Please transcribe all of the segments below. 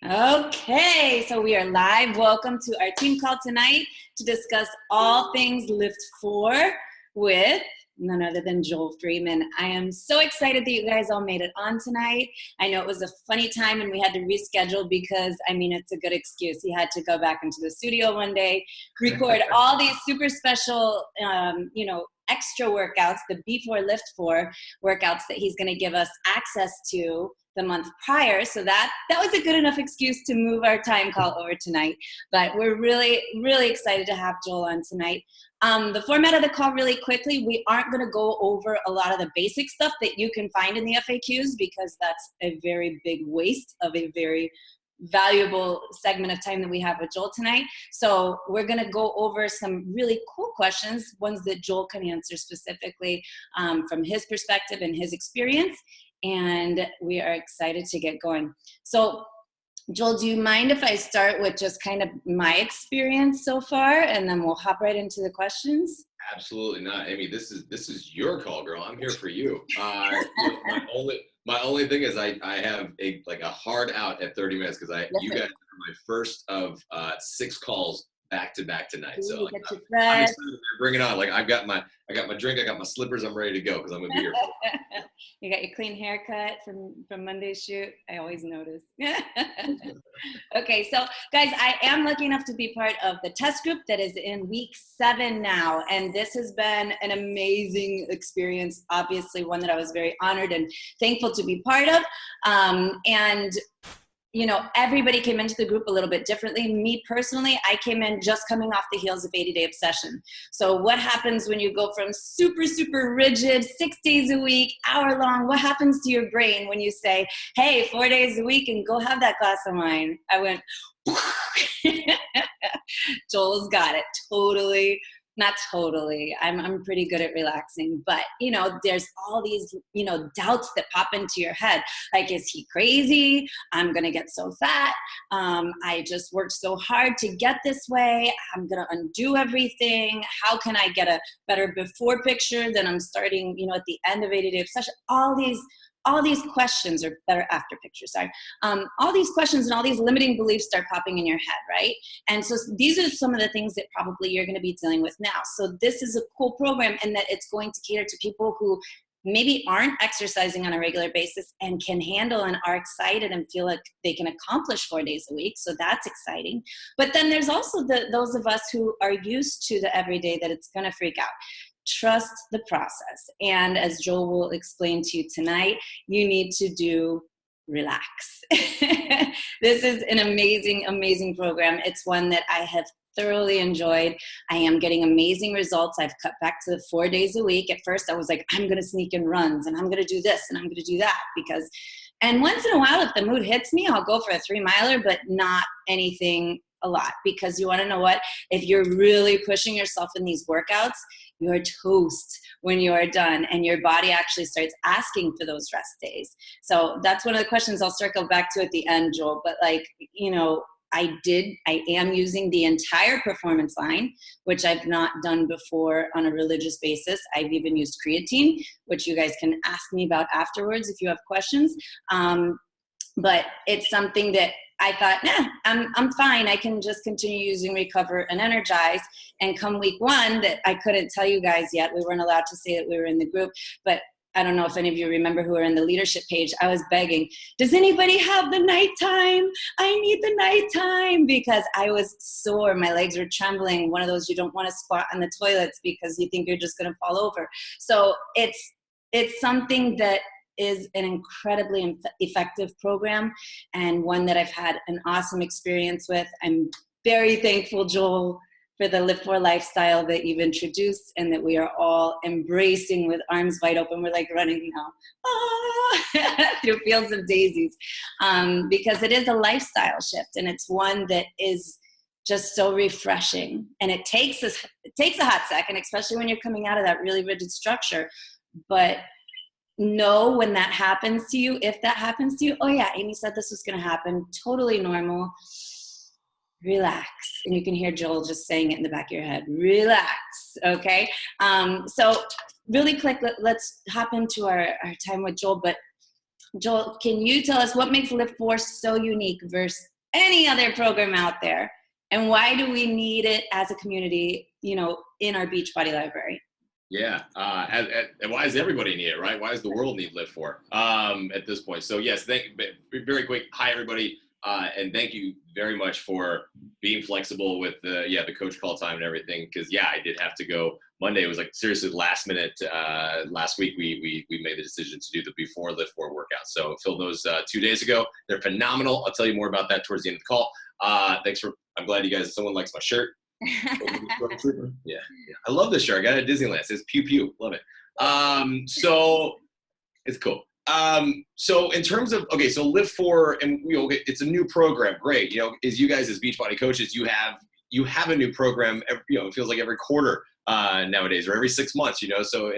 Okay, so we are live. Welcome to our team call tonight to discuss all things LIIFT4 with none other than Joel Freeman. I am so excited that you guys all made it on tonight. I know it was a funny time and we had to reschedule because, it's a good excuse. He had to go back into the studio one day, record all these super special, extra workouts, the before LIIFT4 workouts that he's going to give us access to the month prior. So that was a good enough excuse to move our time call over tonight. But we're really, really excited to have Joel on tonight. The format of the call really quickly, we aren't going to go over a lot of the basic stuff that you can find in the FAQs because that's a very big waste of a very valuable segment of time that we have with Joel tonight. So we're going to go over some really cool questions, ones that Joel can answer specifically from his perspective and his experience. And we are excited to get going. So Joel, do you mind if I start with just kind of my experience so far, and then we'll hop right into the questions? Absolutely not, Amy. This is your call, girl. I'm here for you. My only thing is I have a hard out at 30 minutes because you guys are my first of 6 calls back to back tonight. Ooh, So I'm excited. Bring it on. I got my drink, I got my slippers, I'm ready to go because I'm gonna be here. You got your clean haircut from Monday's shoot. I always notice. Okay, so guys, I am lucky enough to be part of the test group that is in week 7 now, and this has been an amazing experience. Obviously, one that I was very honored and thankful to be part of. Everybody came into the group a little bit differently. Me personally, I came in just coming off the heels of 80-day obsession. So what happens when you go from super, super rigid, 6 days a week, hour long, what happens to your brain when you say, hey, 4 days a week and go have that glass of wine? I went, Joel's got it. Totally. Not totally. I'm pretty good at relaxing, but there's all these, doubts that pop into your head. Like, is he crazy? I'm going to get so fat. I just worked so hard to get this way. I'm going to undo everything. How can I get a better before picture than I'm starting, at the end of 80-day obsession? All these questions, or better after pictures, sorry. All these questions and all these limiting beliefs start popping in your head, right? And so these are some of the things that probably you're going to be dealing with now. So this is a cool program in that it's going to cater to people who maybe aren't exercising on a regular basis and can handle and are excited and feel like they can accomplish 4 days a week. So that's exciting. But then there's also those of us who are used to the everyday that it's going to freak out. Trust the process. And as Joel will explain to you tonight, you need to relax. This is an amazing, amazing program. It's one that I have thoroughly enjoyed. I am getting amazing results. I've cut back to the 4 days a week. At first I was like, I'm going to sneak in runs and I'm going to do this and I'm going to do that and once in a while, if the mood hits me, I'll go for a 3-miler, but not anything a lot, because you want to know what? If you're really pushing yourself in these workouts, you're toast when you are done, and your body actually starts asking for those rest days. So that's one of the questions I'll circle back to at the end, Joel. But I am using the entire performance line, which I've not done before on a religious basis. I've even used creatine, which you guys can ask me about afterwards if you have questions. But it's something that I thought, I'm fine. I can just continue using Recover and Energize. And come week 1, that I couldn't tell you guys yet, we weren't allowed to say that we were in the group, but I don't know if any of you remember who are in the leadership page. I was begging, does anybody have the nighttime? I need the nighttime, because I was sore. My legs were trembling. One of those you don't want to squat on the toilets because you think you're just going to fall over. So it's something that is an incredibly effective program, and one that I've had an awesome experience with. I'm very thankful, Joel, for the LIIFT4 lifestyle that you've introduced and that we are all embracing with arms wide open. We're like running now through fields of daisies, because it is a lifestyle shift, and it's one that is just so refreshing. And it takes a hot second, especially when you're coming out of that really rigid structure. But know when that happens to you, if that happens to you, oh yeah, Amy said this was going to happen, totally normal. Relax. And you can hear Joel just saying it in the back of your head. Relax. Okay. So really quick, let's hop into our time with Joel. But Joel, can you tell us what makes LIIFT4 so unique versus any other program out there? And why do we need it as a community, you know, in our Beachbody library? Yeah, and why does everybody need it, right? Why does the world need LIIFT4 at this point? So yes, very quick. Hi, everybody, and thank you very much for being flexible with the coach call time and everything. Because I did have to go Monday. It was like seriously last minute. Last week we made the decision to do the before LIIFT4 workout. So filmed those 2 days ago. They're phenomenal. I'll tell you more about that towards the end of the call. I'm glad you guys. Someone likes my shirt. Yeah. I love this shirt. I got it at Disneyland. It says pew pew. Love it. So it's cool. So in terms of so LIIFT4, and it's a new program. Great. As you guys as Beachbody coaches, you have a new program. It feels like every quarter nowadays, or every 6 months. So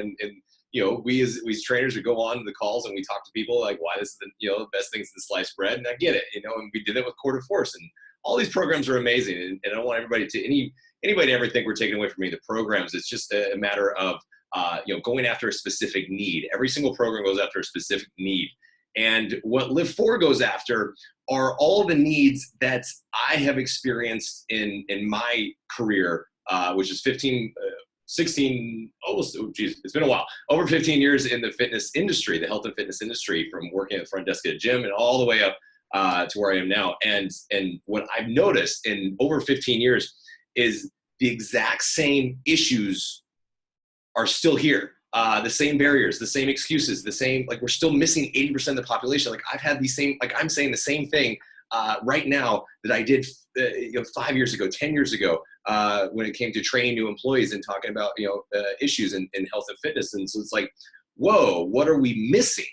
we as trainers, we go on the calls and we talk to people like why this is the best thing since sliced bread, and I get it. And we did it with Quarter Force, and all these programs are amazing, and I don't want anybody to ever think we're taking away from any of the programs. It's just a matter of going after a specific need. Every single program goes after a specific need, and what LIIFT4 goes after are all the needs that I have experienced in my career, which is 16, almost, it's been a while, over 15 years in the fitness industry, the health and fitness industry, from working at the front desk at a gym and all the way up to where I am now. And what I've noticed in over 15 years is the exact same issues are still here. The same barriers, the same excuses, the same, we're still missing 80% of the population. I'm saying the same thing right now that I did 5 years ago, 10 years ago, when it came to training new employees and talking about, issues in health and fitness. And so it's like, whoa, what are we missing?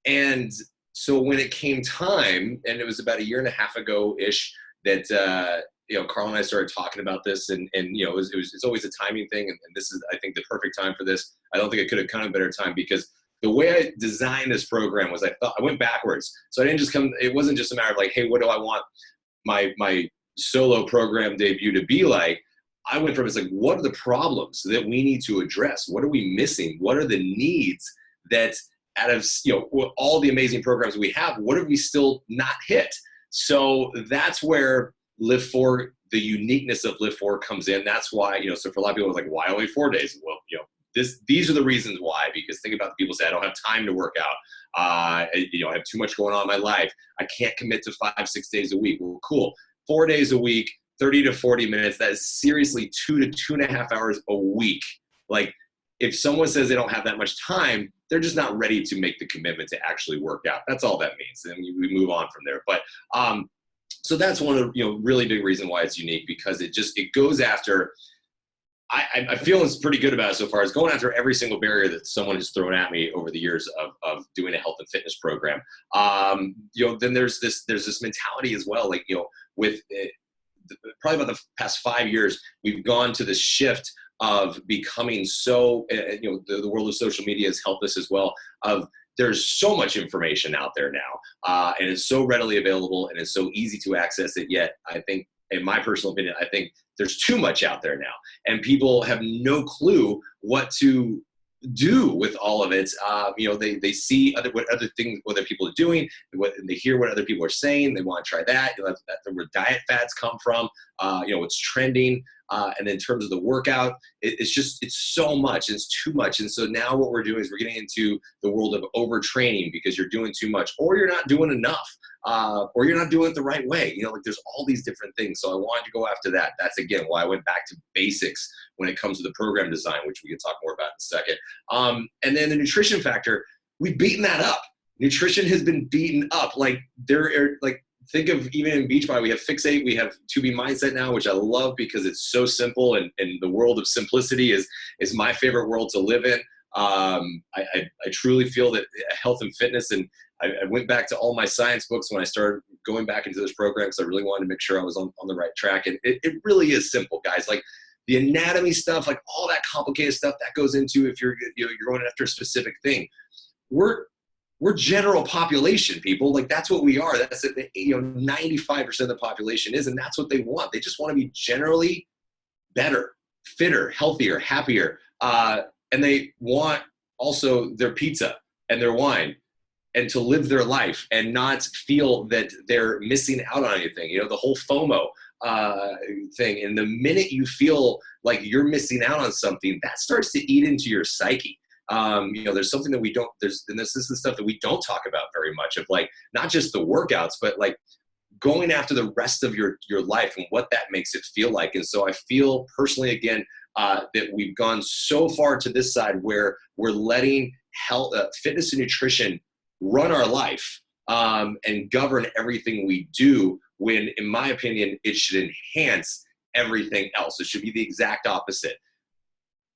And so when it came time, and it was about 1.5 years ago-ish that, Carl and I started talking about this, and it's always a timing thing. And this is, I think, the perfect time for this. I don't think it could have come at a better time, because the way I designed this program was I went backwards. So I didn't just it wasn't just a matter of like, hey, what do I want my solo program debut to be like? I went from, it's like, what are the problems that we need to address? What are we missing? What are the needs that, out of all the amazing programs we have, what have we still not hit? So that's where LIIFT4, the uniqueness of LIIFT4 comes in. That's why, so for a lot of people, it's like, why only 4 days? Well, these are the reasons why. Because think about the people say, I don't have time to work out. I have too much going on in my life. I can't commit to 5-6 days a week. Well, cool. 4 days a week, 30 to 40 minutes. That is seriously 2 to 2.5 hours a week. Like, if someone says they don't have that much time, they're just not ready to make the commitment to actually work out. That's all that means. And we move on from there. But so that's one of really big reason why it's unique, because it goes after. I feel it's pretty good about it so far. It's going after every single barrier that someone has thrown at me over the years of doing a health and fitness program. Then there's this mentality as well. Like, with probably about the past 5 years, we've gone to this shift of becoming so, the world of social media has helped us as well. There's so much information out there now, and it's so readily available, and it's so easy to access it. Yet, I think, in my personal opinion, I think there's too much out there now, and people have no clue what to do with all of it. They see what other people are doing, and they hear what other people are saying. They want to try that. That's where diet fads come from. It's trending. And in terms of the workout, it's so much. It's too much. And so now what we're doing is we're getting into the world of overtraining, because you're doing too much, or you're not doing enough, or you're not doing it the right way. There's all these different things. So I wanted to go after that. That's, again, why I went back to basics when it comes to the program design, which we can talk more about in a second. And then the nutrition factor, we've beaten that up. Nutrition has been beaten up. Think of, even in Beachbody, we have Fixate, we have 2B Mindset now, which I love because it's so simple, and the world of simplicity is my favorite world to live in. I truly feel that health and fitness, and I went back to all my science books when I started going back into this program, because I really wanted to make sure I was on the right track. And it really is simple, guys. Like, the anatomy stuff, like all that complicated stuff that goes into if you're going after a specific thing. We're general population people. Like, that's what we are. That's 95% of the population is, and that's what they want. They just want to be generally better, fitter, healthier, happier. And they want also their pizza and their wine and to live their life and not feel that they're missing out on anything. You know, the whole FOMO thing. And the minute you feel like you're missing out on something, that starts to eat into your psyche. You know, there's something that we don't, and this is the stuff that we don't talk about very much, of like, not just the workouts, but like going after the rest of your life and what that makes it feel like. And so I feel personally, again, that we've gone so far to this side where we're letting health, fitness and nutrition run our life, and govern everything we do, when, in my opinion, it should enhance everything else. It should be the exact opposite.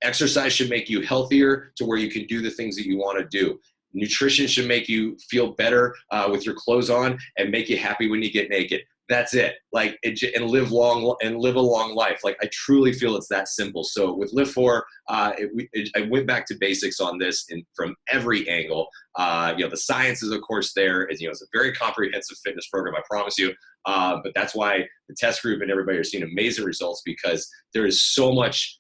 Exercise should make you healthier to where you can do the things that you want to do. Nutrition should make you feel better with your clothes on and make you happy when you get naked. That's it. Like, and live a long life. Like, I truly feel it's that simple. So with LIIFT4, I went back to basics on this, and from every angle. You know, the science is of course there. You know, it's a very comprehensive fitness program, I promise you. But that's why the test group and everybody are seeing amazing results, because there's so much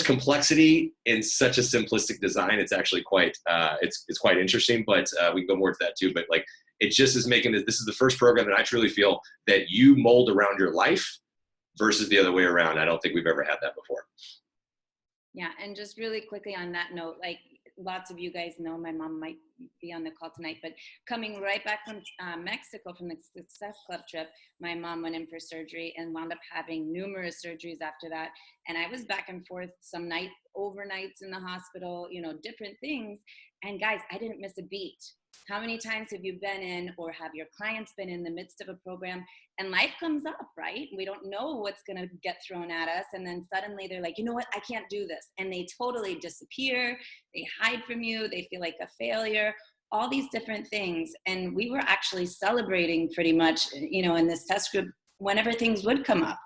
complexity in such a simplistic design. It's actually quite, it's quite interesting, but we can go more to that too. But like, it just is making this is the first program that I truly feel that you mold around your life versus the other way around. I don't think we've ever had that before. Yeah. And just really quickly on that note, like, lots of you guys know, my mom might be on the call tonight, but coming right back from Mexico from the Success Club trip, my mom went in for surgery and wound up having numerous surgeries after that. And I was back and forth some overnights in the hospital, you know, different things. And guys, I didn't miss a beat. How many times have you been in, or have your clients been in the midst of a program, and life comes up, right? We don't know what's going to get thrown at us. And then suddenly they're like, you know what? I can't do this. And they totally disappear. They hide from you. They feel like a failure, all these different things. And we were actually celebrating pretty much, you know, in this test group, whenever things would come up,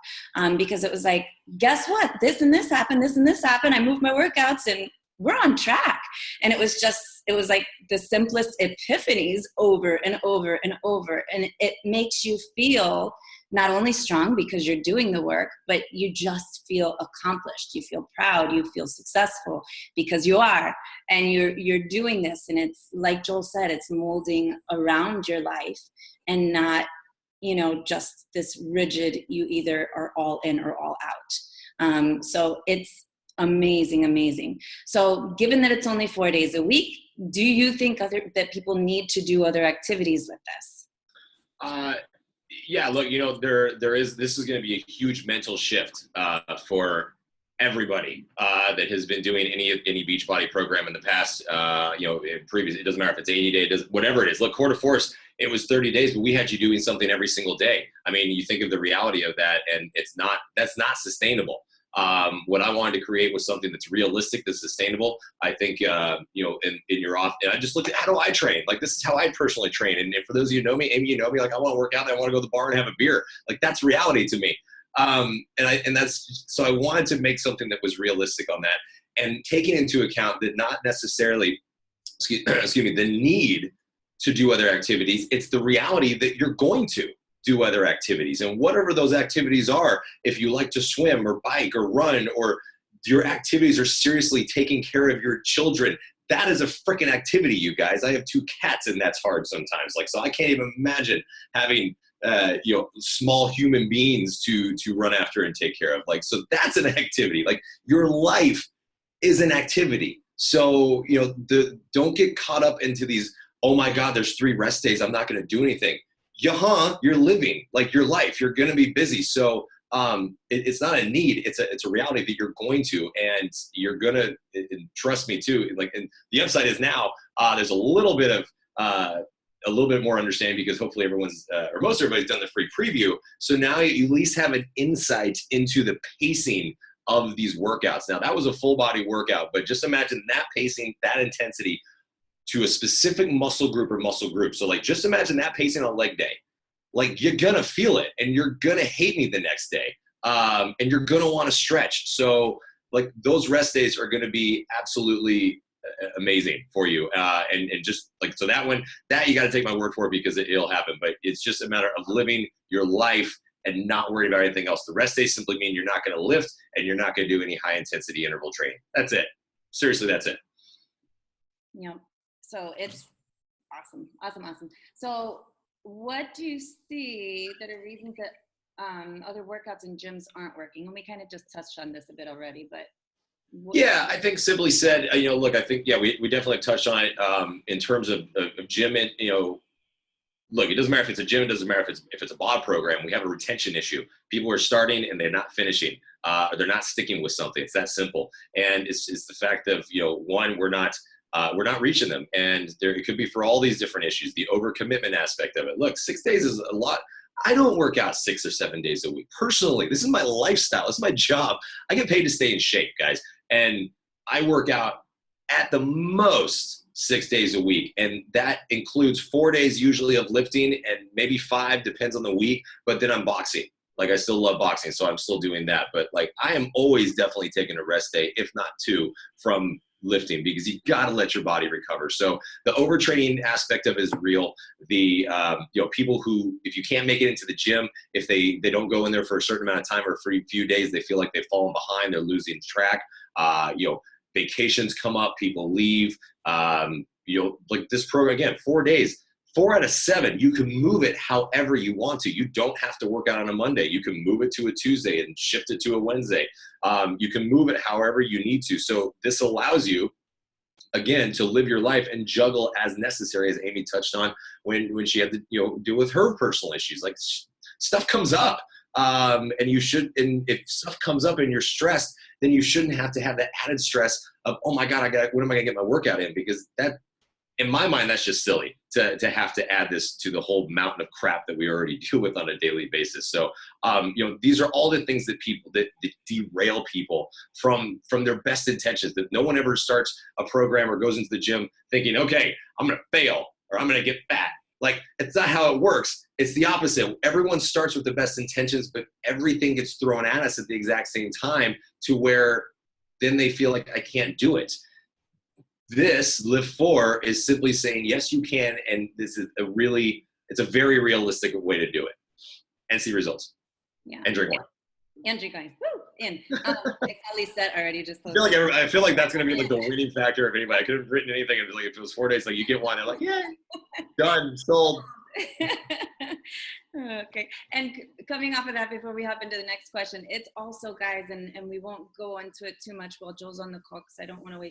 because it was like, guess what? This and this happened, this and this happened. I moved my workouts and we're on track. And it was like the simplest epiphanies over and over and over. And it makes you feel not only strong because you're doing the work, but you just feel accomplished. You feel proud, you feel successful because you are, and you're doing this. And it's like Joel said, it's molding around your life and not, you know, just this rigid, you either are all in or all out. So it's amazing. So given that it's only 4 days a week, do you think that people need to do other activities with this? Yeah, look, you know, this is going to be a huge mental shift for everybody that has been doing any Beachbody program in the past. You know, it doesn't matter if it's 80 days, whatever it is. Look, Core to Force, it was 30 days, but we had you doing something every single day. I mean, you think of the reality of that, and that's not sustainable. What I wanted to create was something that's realistic, that's sustainable. I think, you know, in your off, and I just looked at, how do I train? Like, this is how I personally train. And for those of you who know me, Amy, you know me, like, I want to work out. I want to go to the bar and have a beer. Like, that's reality to me. So I wanted to make something that was realistic on that, and taking into account that not necessarily, excuse me, the need to do other activities. It's the reality that you're going to do other activities, and whatever those activities are, if you like to swim or bike or run, or your activities are seriously taking care of your children, that is a freaking activity, you guys. I have 2 cats, and that's hard sometimes. Like, so I can't even imagine having, you know, small human beings to run after and take care of. Like, so that's an activity. Like, your life is an activity. So, you know, don't get caught up into these, oh my God, there's 3 rest days, I'm not going to do anything. You're living like your life. You're going to be busy. So it's not a need. It's a reality that you're going to, and you're going to, and trust me too. Like, and the upside is now there's a little bit more understanding, because hopefully everyone's, or most everybody's done the free preview. So now you at least have an insight into the pacing of these workouts. Now, that was a full body workout, but just imagine that pacing, that intensity to a specific muscle group or muscle group. So like, just imagine that pacing on leg day. Like, you're going to feel it, and you're going to hate me the next day. And you're going to want to stretch. So like, those rest days are going to be absolutely amazing for you. And just like, so that one, that you got to take my word for it, because it'll happen, but it's just a matter of living your life and not worrying about anything else. The rest days simply mean you're not going to lift, and you're not going to do any high intensity interval training. That's it. Seriously, that's it. You know, so it's Awesome. Awesome. Awesome. So what do you see that are reasons that other workouts in gyms aren't working? And we kind of just touched on this a bit already, but Yeah, I think simply said, look, I think, yeah, we definitely touched on it in terms of gym and, look, it doesn't matter if it's a gym, it doesn't matter if it's a bod program. We have a retention issue. People are starting and they're not finishing, or they're not sticking with something. It's that simple. And it's the fact of, one, we're not reaching them, and it could be for all these different issues. The overcommitment aspect of it. Look, 6 days is a lot. I don't work out 6 or 7 days a week. Personally, this is my lifestyle. This is my job. I get paid to stay in shape, guys, and I work out at the most 6 days a week. And that includes 4 days usually of lifting and maybe 5, depends on the week. But then I'm boxing. Like, I still love boxing, so I'm still doing that. But like, I am always definitely taking a rest day, if not 2, from lifting, because you got to let your body recover. So the overtraining aspect of it is real. The people who, if you can't make it into the gym, if they don't go in there for a certain amount of time or for a few days, they feel like they've fallen behind, they're losing track. Vacations come up, people leave. Like this program, again, 4 days, 4 out of 7, you can move it however you want to. You don't have to work out on a Monday. You can move it to a Tuesday and shift it to a Wednesday. You can move it however you need to. So this allows you, again, to live your life and juggle as necessary, as Amy touched on when she had to deal with her personal issues. Like, stuff comes up, and if stuff comes up and you're stressed, then you shouldn't have to have that added stress of, oh my God, when am I gonna get my workout in? Because that, in my mind, that's just silly to have to add this to the whole mountain of crap that we already deal with on a daily basis. So, these are all the things that derail people from their best intentions. That no one ever starts a program or goes into the gym thinking, okay, I'm going to fail or I'm going to get fat. Like, it's not how it works. It's the opposite. Everyone starts with the best intentions, but everything gets thrown at us at the exact same time, to where then they feel like, I can't do it. This LIIFT4 is simply saying, yes, you can. And this is it's a very realistic way to do it and see results. Yeah. And drink wine. And drink wine. Woo! In. Like Ellie said already, just I feel like that's going to be like the winning factor of anybody. I could have written anything. And like, if it was 4 days, like, you get one, they're like, yay, done, sold. Okay. And coming off of that, before we hop into the next question, it's also, guys, and we won't go into it too much while Joel's on the call, because I don't want to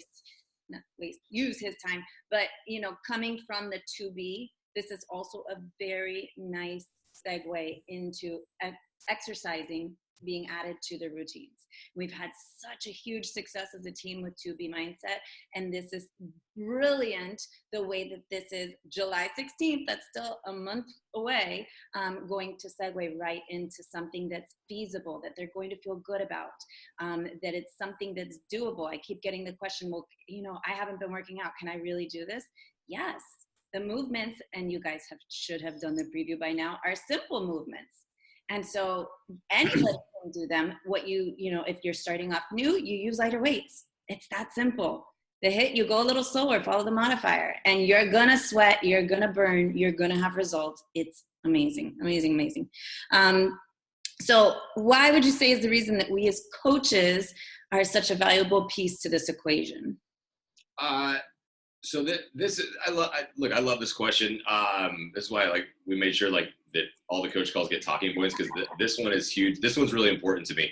use his time, but coming from the 2B, this is also a very nice segue into exercising being added to the routines. We've had such a huge success as a team with 2B mindset, and this is brilliant the way that this is July 16th, that's still a month away, going to segue right into something that's feasible, that they're going to feel good about, that it's something that's doable. I keep getting the question, well, I haven't been working out, can I really do this? Yes, the movements, and you guys should have done the preview by now, are simple movements. And so anybody can do them. If you're starting off new, you use lighter weights. It's that simple. The HIIT, you go a little slower, follow the modifier, and you're gonna sweat, you're gonna burn, you're gonna have results. It's amazing, amazing, amazing. So why would you say is the reason that we as coaches are such a valuable piece to this equation? So this is, I love this question. That's why we made sure that all the coach calls get talking points, because this one is huge. This one's really important to me.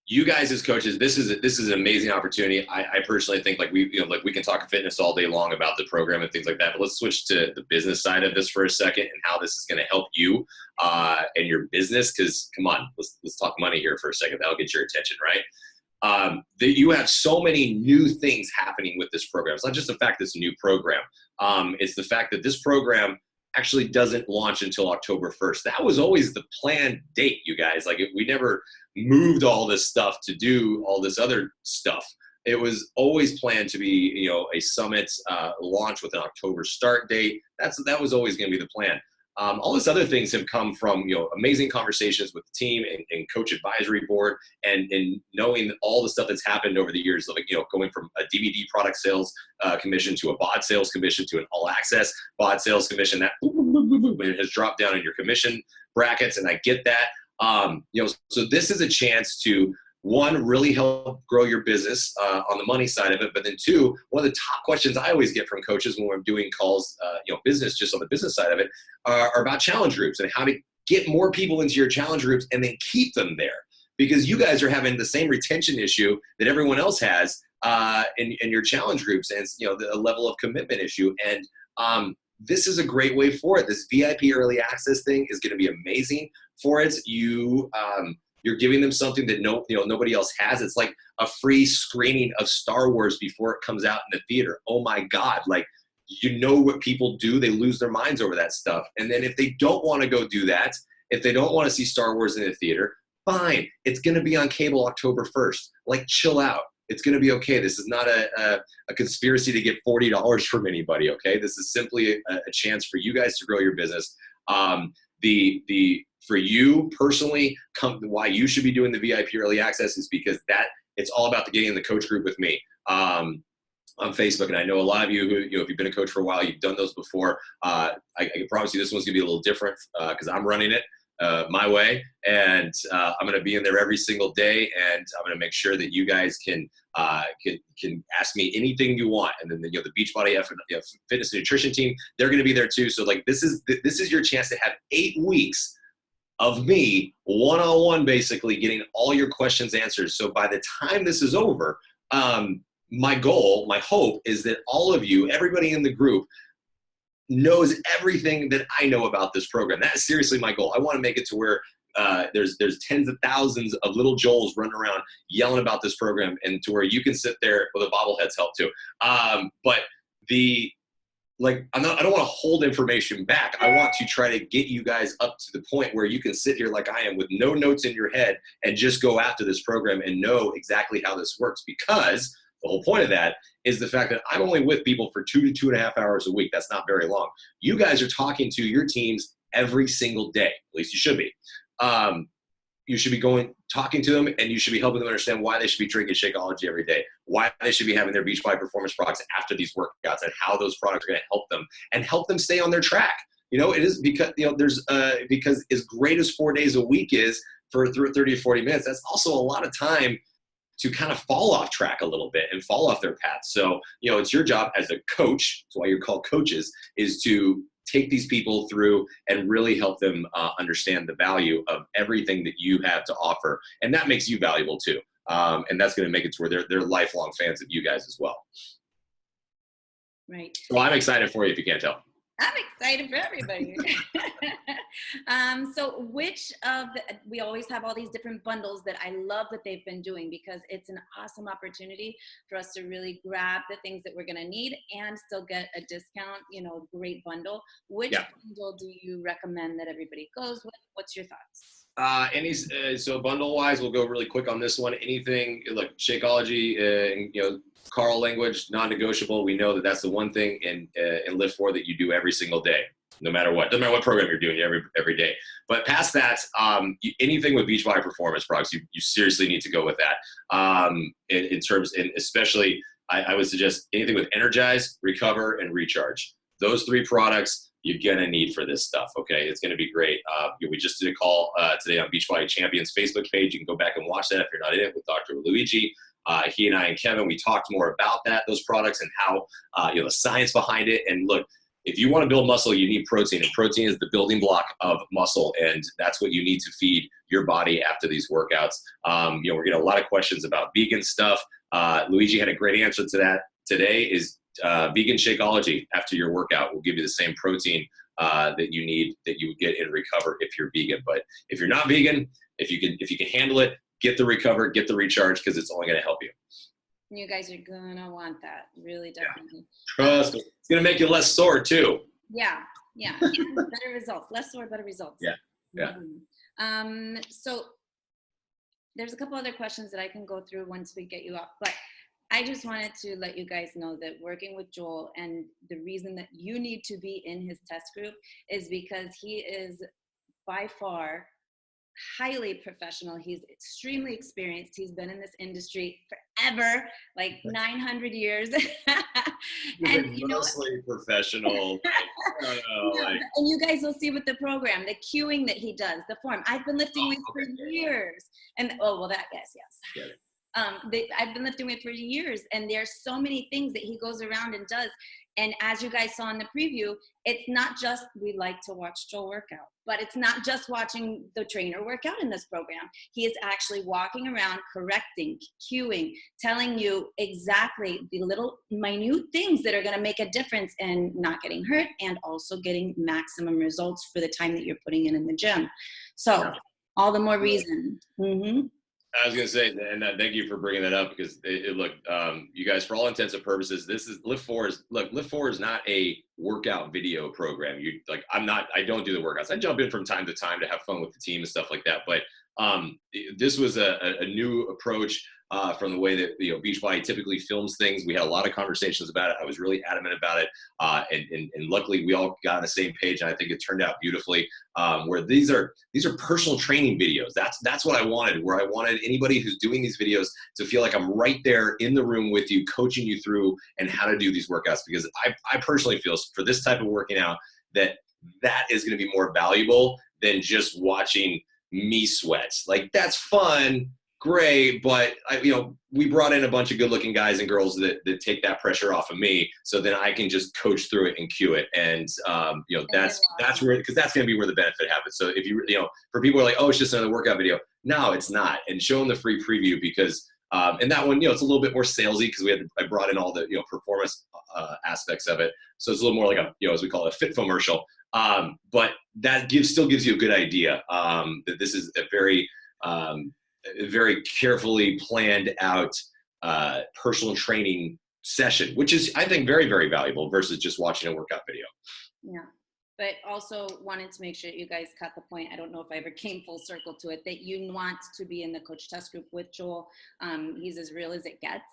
You guys as coaches, this is an amazing opportunity. I personally think we can talk fitness all day long about the program and things like that, but let's switch to the business side of this for a second and how this is going to help you and your business. Because come on, let's talk money here for a second. That'll get your attention, right? That you have so many new things happening with this program. It's not just the fact that it's a new program. It's the fact that this program actually doesn't launch until October 1st. That was always the planned date, you guys. We never moved all this stuff to do all this other stuff. It was always planned to be, a summit launch with an October start date. That was always going to be the plan. All these other things have come from, amazing conversations with the team and coach advisory board and knowing all the stuff that's happened over the years, going from a DVD product sales commission to a bod sales commission to an all access bod sales commission, that it has dropped down in your commission brackets. And I get that. So this is a chance to one, really help grow your business on the money side of it. But then two, one of the top questions I always get from coaches when we're doing calls, business, just on the business side of it, are about challenge groups and how to get more people into your challenge groups and then keep them there. Because you guys are having the same retention issue that everyone else has in your challenge groups, and it's, the level of commitment issue. And this is a great way for it. This VIP early access thing is going to be amazing for it. You're giving them something that nobody else has. It's like a free screening of Star Wars before it comes out in the theater. Oh my God! Like, what people do, they lose their minds over that stuff. And then if they don't want to go do that, if they don't want to see Star Wars in the theater, fine. It's going to be on cable October 1st. Like, chill out. It's going to be okay. This is not a conspiracy to get $40 from anybody, okay? This is simply a chance for you guys to grow your business. For you personally, why you should be doing the VIP early access is because it's all about getting in the coach group with me on Facebook. And I know a lot of you who, if you've been a coach for a while, you've done those before. I can promise you this one's going to be a little different because I'm running it my way, and I'm going to be in there every single day, and I'm going to make sure that you guys can ask me anything you want. And then the Beachbody fitness and nutrition team, they're going to be there too. So like this is your chance to have 8 weeks of me one-on-one, basically getting all your questions answered. So by the time this is over, my goal, my hope is that all of you, everybody in the group, knows everything that I know about this program. That is seriously my goal. I want to make it to where there's tens of thousands of little Joels running around yelling about this program, and to where you can sit there with a bobblehead's help too. But I don't want to hold information back. I want to try to get you guys up to the point where you can sit here like I am with no notes in your head and just go after this program and know exactly how this works, because the whole point of that is the fact that I'm only with people for 2 to 2.5 hours a week. That's not very long. You guys are talking to your teams every single day. At least you should be. You should be talking to them, and you should be helping them understand why they should be drinking Shakeology every day, why they should be having their Beachbody performance products after these workouts, and how those products are going to help them and help them stay on their track. It is because, because as great as 4 days a week is for 30 to 40 minutes, that's also a lot of time to kind of fall off track a little bit and fall off their path. So, it's your job as a coach, that's why you're called coaches, is to take these people through and really help them understand the value of everything that you have to offer. And that makes you valuable too. And that's going to make it to where they're lifelong fans of you guys as well. Right. So I'm excited for you if you can't tell. I'm excited for everybody. So we always have all these different bundles that I love that they've been doing, because it's an awesome opportunity for us to really grab the things that we're going to need and still get a discount, great bundle. Which bundle do you recommend that everybody goes with? What's your thoughts? So bundle wise, we'll go really quick on this one. Anything, look, Shakeology, Carl language, non-negotiable. We know that that's the one thing in LIIFT4 that you do every single day, no matter what. Doesn't matter what program you're doing every day. But past that, anything with Beachbody performance products, you seriously need to go with that. In terms, and especially, I would suggest anything with Energize, Recover, and Recharge. Those 3 products you're gonna need for this stuff. Okay, it's gonna be great. We just did a call today on Beachbody Champions Facebook page. You can go back and watch that if you're not in it, with Dr. Luigi. He and I and Kevin, we talked more about those products and how, the science behind it. And look, if you want to build muscle, you need protein, and protein is the building block of muscle. And that's what you need to feed your body after these workouts. We're getting a lot of questions about vegan stuff. Luigi had a great answer to that today. Is vegan Shakeology after your workout will give you the same protein that you need, that you would get in Recover if you're vegan. But if you're not vegan, if you can handle it, get the Recover, get the Recharge, because it's only going to help you. You guys are going to want that. Really, definitely. Yeah. Trust me. It's going to make you less sore, too. Yeah. Better results. Less sore, better results. Yeah. So there's a couple other questions that I can go through once we get you off. But I just wanted to let you guys know that working with Joel, and the reason that you need to be in his test group is because he is by far highly professional. He's extremely experienced. He's been in this industry forever, like 900 years. And you know, mostly professional. I don't know, like, and you guys will see with the program, the cueing that he does, the form. I've been lifting weights for years, and yes. I've been lifting weights for years, and there's so many things that he goes around and does. And as you guys saw in the preview, it's not just, we like to watch Joel work out, but it's not just watching the trainer work out in this program. He is actually walking around, correcting, cueing, telling you exactly the little minute things that are going to make a difference in not getting hurt and also getting maximum results for the time that you're putting in the gym. So all the more reason. I was going to say, and thank you for bringing that up, because look, you guys, for all intents and purposes, this is LIIFT4 is not a workout video program. I don't do the workouts. I jump in from time to time to have fun with the team and stuff like that. But this was a new approach from the way that Beachbody typically films things. We had a lot of conversations about it. I was really adamant about it, and luckily we all got on the same page, and I think it turned out beautifully. Where these are personal training videos. That's what I wanted. Where I wanted anybody who's doing these videos to feel like I'm right there in the room with you, coaching you through and how to do these workouts. Because I personally feel for this type of working out that is going to be more valuable than just watching me sweat. Like, that's fun. Great, but we brought in a bunch of good-looking guys and girls that take that pressure off of me, so then I can just coach through it and cue it, and that's where, because that's going to be where the benefit happens. So if for people who are like, oh, it's just another workout video, no, it's not. And show them the free preview, because and that one, it's a little bit more salesy, because I brought in all the performance aspects of it, so it's a little more like a as we call it, a fit-fomercial. But that still gives you a good idea that this is a very carefully planned out personal training session, which is, I think, very, very valuable versus just watching a workout video. Yeah. But also wanted to make sure you guys caught the point. I don't know if I ever came full circle to it, that you want to be in the coach test group with Joel. He's as real as it gets.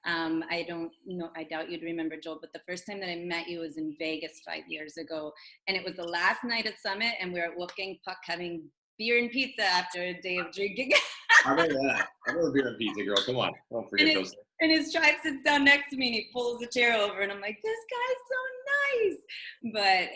I doubt you'd remember, Joel, but the first time that I met you was in Vegas 5 years ago. And it was the last night at Summit, and we were at Wolfgang Puck having beer and pizza after a day of drinking. I remember that. I remember beer and pizza, girl. Come on. Don't forget those. And his tribe sits down next to me and he pulls the chair over, and I'm like, this guy's so nice. But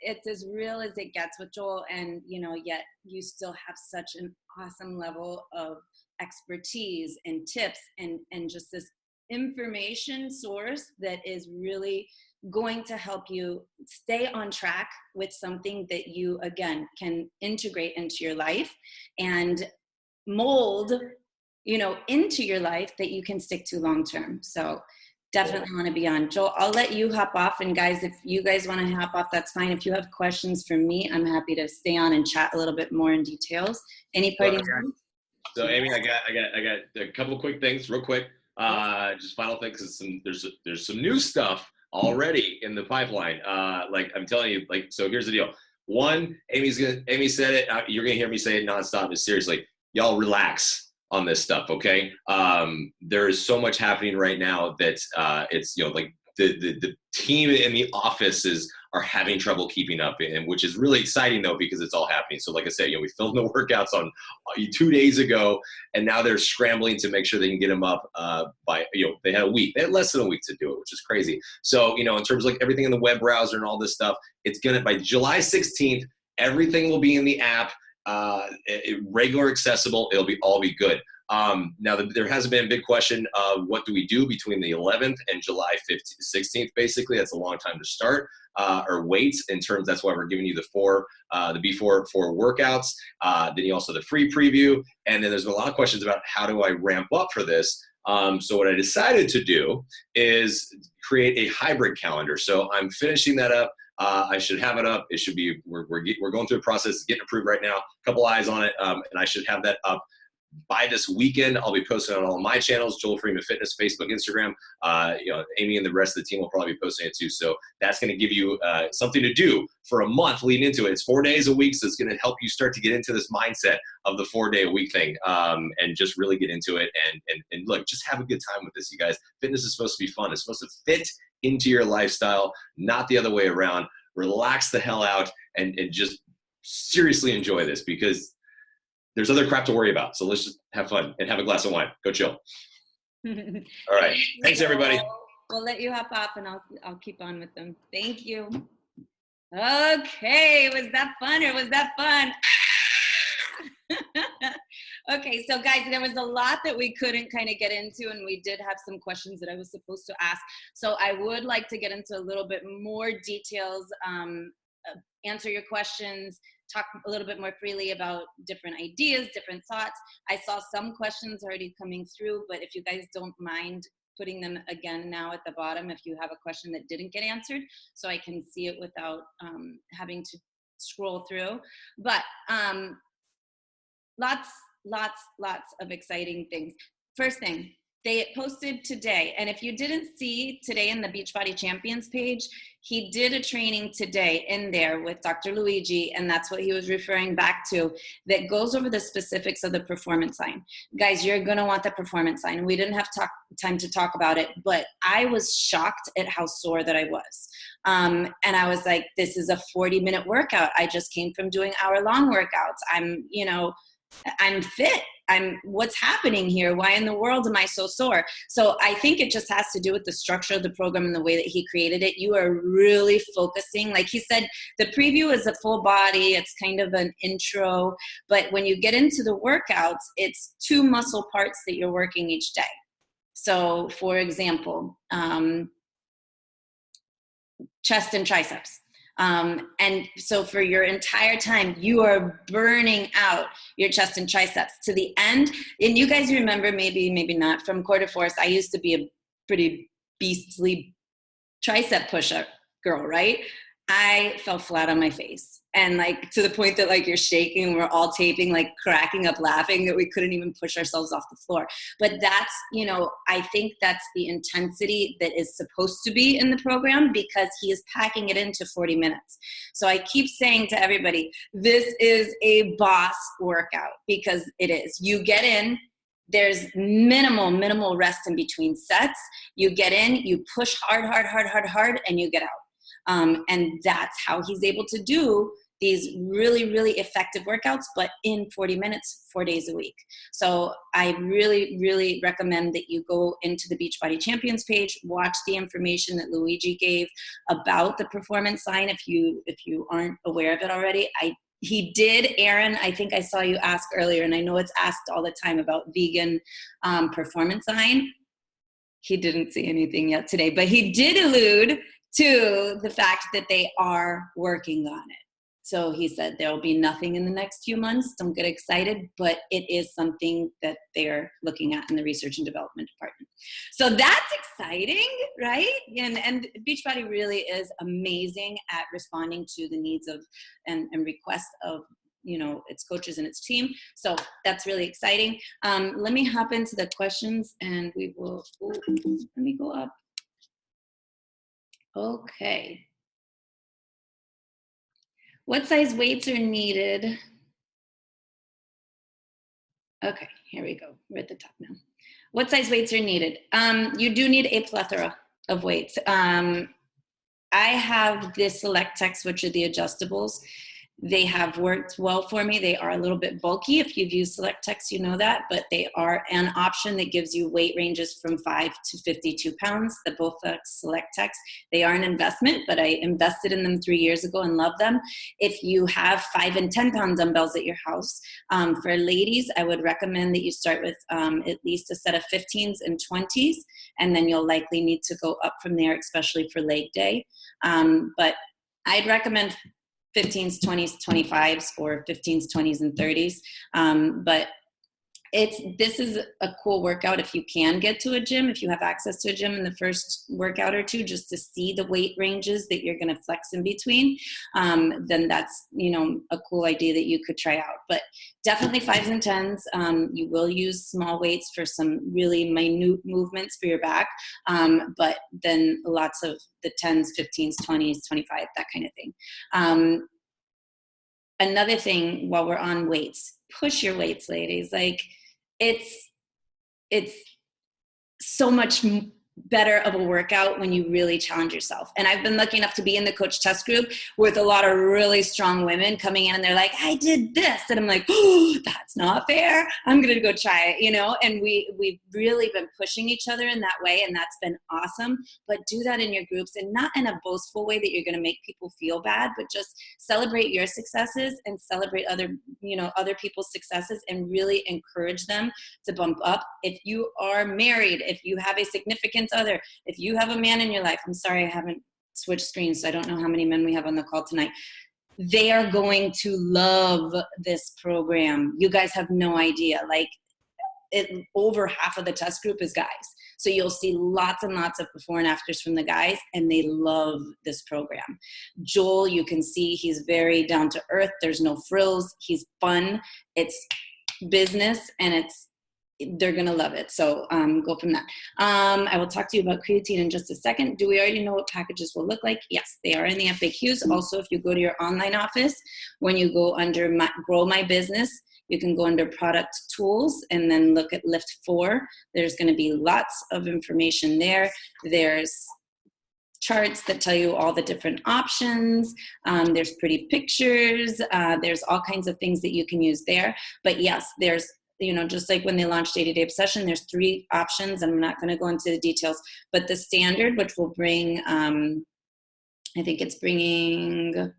it's as real as it gets with Joel, and yet you still have such an awesome level of expertise and tips and just this information source that is really going to help you stay on track with something that you, again, can integrate into your life and mold, into your life that you can stick to long term. So definitely want to be on. Joel, I'll let you hop off. And guys, if you guys want to hop off, that's fine. If you have questions for me, I'm happy to stay on and chat a little bit more in details. Any parting words? So Amy, I got a couple quick things real quick. Just final things. There's some new stuff already in the pipeline. Like I'm telling you, so here's the deal. One, Amy said it. You're gonna hear me say it nonstop. But seriously, y'all relax on this stuff, okay? There is so much happening right now that it's the team in the offices are having trouble keeping up, and which is really exciting though, because it's all happening. So like I said, we filmed the workouts on 2 days ago, and now they're scrambling to make sure they can get them up by, they had a week. They had less than a week to do it, which is crazy. So, in terms of everything in the web browser and all this stuff, it's by July 16th, everything will be in the app, regular accessible. It'll all be good. Now there has been a big question of what do we do between the 11th and July 16th, basically. That's a long time to start, or wait in terms, that's why we're giving you the B4 workouts. Then you also the free preview. And then there's been a lot of questions about how do I ramp up for this? So what I decided to do is create a hybrid calendar. So I'm finishing that up. I should have it up. It should be, we're going through the process, getting approved right now, a couple eyes on it. And I should have that up by this weekend. I'll be posting on all of my channels, Joel Freeman Fitness, Facebook, Instagram. Amy and the rest of the team will probably be posting it too. So that's going to give you something to do for a month leading into it. It's 4 days a week, so it's going to help you start to get into this mindset of the 4 day a week thing, and just really get into it. And look, just have a good time with this, you guys. Fitness is supposed to be fun. It's supposed to fit into your lifestyle, not the other way around. Relax the hell out and just seriously enjoy this, because there's other crap to worry about. So let's just have fun and have a glass of wine. Go chill. All right. Thanks, everybody. We'll let you hop off, and I'll keep on with them. Thank you. Okay, was that fun or was that fun? Okay, so guys, there was a lot that we couldn't kind of get into, and we did have some questions that I was supposed to ask. So I would like to get into a little bit more details, answer your questions, talk a little bit more freely about different ideas, different thoughts. I saw some questions already coming through, but if you guys don't mind putting them again now at the bottom, if you have a question that didn't get answered, so I can see it without having to scroll through. But lots of exciting things. First thing, they posted today, and if you didn't see today in the Beachbody Champions page, he did a training today in there with Dr. Luigi, and that's what he was referring back to, that goes over the specifics of the performance line. Guys, you're gonna want the performance line. We didn't have time to talk about it, but I was shocked at how sore that I was. And I was like, this is a 40-minute workout. I just came from doing hour-long workouts. I'm fit. What's happening here? Why in the world am I so sore? So I think it just has to do with the structure of the program and the way that he created it. You are really focusing. Like he said, the preview is a full body. It's kind of an intro. But when you get into the workouts, it's 2 muscle parts that you're working each day. So for example, chest and triceps. And so for your entire time, you are burning out your chest and triceps to the end. And you guys remember, maybe not, from Quarter Force, I used to be a pretty beastly tricep push-up girl, right? I fell flat on my face. And like to the point that like you're shaking, we're all taping, like cracking up laughing that we couldn't even push ourselves off the floor. But that's, I think that's the intensity that is supposed to be in the program, because he is packing it into 40 minutes. So I keep saying to everybody, this is a boss workout, because it is. You get in, there's minimal rest in between sets. You get in, you push hard, and you get out. And that's how he's able to do these really, really effective workouts, but in 40 minutes, 4 days a week. So I really, really recommend that you go into the Beachbody Champions page, watch the information that Luigi gave about the performance line. If you aren't aware of it already, he did, Aaron, I think I saw you ask earlier, and I know it's asked all the time about vegan performance line. He didn't see anything yet today, but he did allude to the fact that they are working on it. So he said there will be nothing in the next few months. Don't get excited, but it is something that they're looking at in the research and development department. So that's exciting, right? And Beachbody really is amazing at responding to the needs of and requests of its coaches and its team. So that's really exciting. Let me hop into the questions, and we will. Let me go up. Okay. What size weights are needed? Okay, here we go. We're at the top now. What size weights are needed? You do need a plethora of weights. I have the SelectTechs, which are the adjustables. They have worked well for me. They are a little bit bulky. If you've used SelectTechs, you know that, but they are an option that gives you weight ranges from 5 to 52 pounds, the Bowflex SelectTechs. They are an investment, but I invested in them 3 years ago and love them. If you have 5 and 10 pound dumbbells at your house, for ladies, I would recommend that you start with at least a set of 15s and 20s, and then you'll likely need to go up from there, especially for leg day. But I'd recommend 15s, 20s, 25s, or 15s, 20s, and 30s. But this is a cool workout if you can get to a gym, if you have access to a gym in the first workout or two, just to see the weight ranges that you're going to flex in between. Then that's, a cool idea that you could try out. But definitely 5s and 10s. You will use small weights for some really minute movements for your back. But then lots of the 10s, 15s, 20s, 25, that kind of thing. Another thing while we're on weights, push your weights, ladies. Like it's so much better of a workout when you really challenge yourself. And I've been lucky enough to be in the coach test group with a lot of really strong women coming in, and they're like, I did this. And I'm like, oh, that's not fair. I'm going to go try it, you know? And we've really been pushing each other in that way. And that's been awesome. But do that in your groups, and not in a boastful way that you're going to make people feel bad, but just celebrate your successes and celebrate other people's successes, and really encourage them to bump up. If you are married, if you have a significant other, if you have a man in your life, I'm sorry, I haven't switched screens, so I don't know how many men we have on the call tonight. They are going to love this program. You guys have no idea. Like, over half of the test group is guys. So you'll see lots and lots of before and afters from the guys, and they love this program. Joel, you can see he's very down to earth. There's no frills. He's fun. It's business, and they're going to love it. So go from that. I will talk to you about creatine in just a second. Do we already know what packages will look like? Yes, they are in the FAQs. Also, if you go to your online office, when you go under Grow My Business, you can go under product tools and then look at LIIFT4. There's going to be lots of information there. There's charts that tell you all the different options. There's pretty pictures. There's all kinds of things that you can use there. But yes, there's, just like when they launched 80-Day Obsession, there's 3 options. I'm not going to go into the details, but the standard, which will bring, I think it's bringing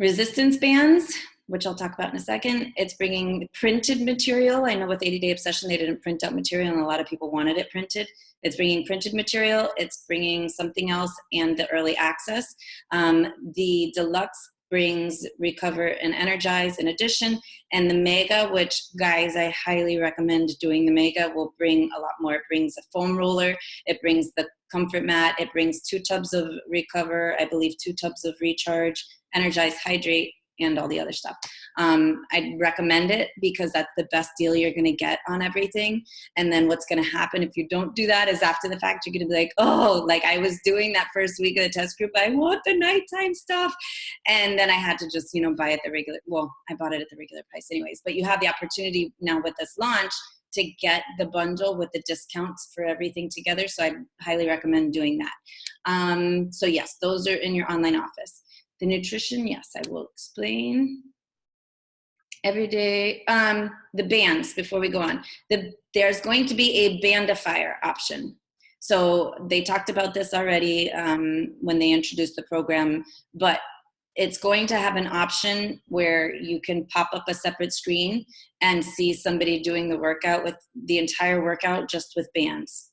resistance bands, which I'll talk about in a second. It's bringing printed material. I know with 80-Day Obsession, they didn't print out material, and a lot of people wanted it printed. It's bringing printed material. It's bringing something else, and the early access. The deluxe brings Recover and Energize in addition. And the Mega, which, guys, I highly recommend doing the Mega, will bring a lot more. It brings a foam roller. It brings the comfort mat. It brings 2 tubs of Recover, I believe 2 tubs of Recharge, Energize, Hydrate, and all the other stuff. I'd recommend it because that's the best deal you're going to get on everything. And then what's going to happen if you don't do that is after the fact, you're going to be like, oh, like I was doing that first week of the test group, I want the nighttime stuff. And then I had to just, buy it at the regular, well, I bought it at the regular price anyways, but you have the opportunity now with this launch to get the bundle with the discounts for everything together. So I highly recommend doing that. So yes, those are in your online office. The nutrition, yes, I will explain. Every day, the bands, before we go on. There's going to be a bandifier option. So they talked about this already when they introduced the program, but it's going to have an option where you can pop up a separate screen and see somebody doing the workout with the entire workout just with bands.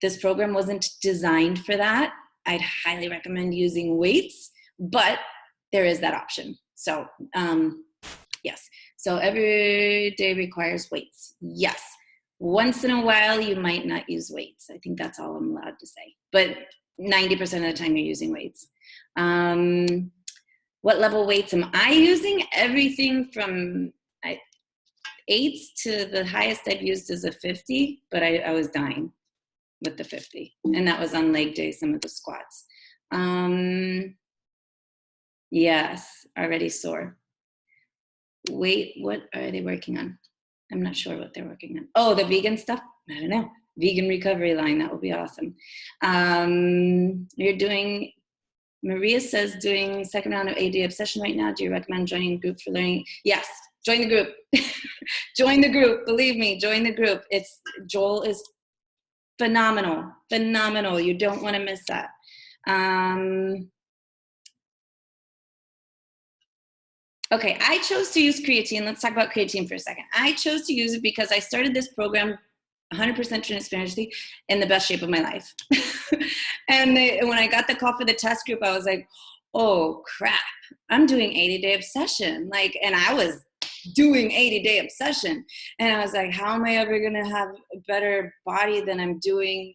This program wasn't designed for that. I'd highly recommend using weights, but there is that option. So yes, so every day requires weights. Yes, once in a while you might not use weights. I think that's all I'm allowed to say, but 90% of the time you're using weights. What level weights am I using? Everything from 8s to the highest I've used is a 50, but I was dying with the 50, and that was on leg day, some of the squats. Yes, already sore. Wait, what are they working on? I'm not sure what they're working on. Oh, the vegan stuff? I don't know. Vegan recovery line, that would be awesome. Maria says, doing second round of AD Obsession right now. Do you recommend joining a group for learning? Yes, join the group. Join the group, believe me, join the group. Joel is phenomenal, phenomenal. You don't want to miss that. Okay, I chose to use creatine. Let's talk about creatine for a second. I chose to use it because I started this program 100% transparency in the best shape of my life. And when I got the call for the test group, I was like, oh crap, I'm doing 80-Day Obsession. And I was doing 80-Day Obsession. And I was like, how am I ever gonna have a better body than I'm doing,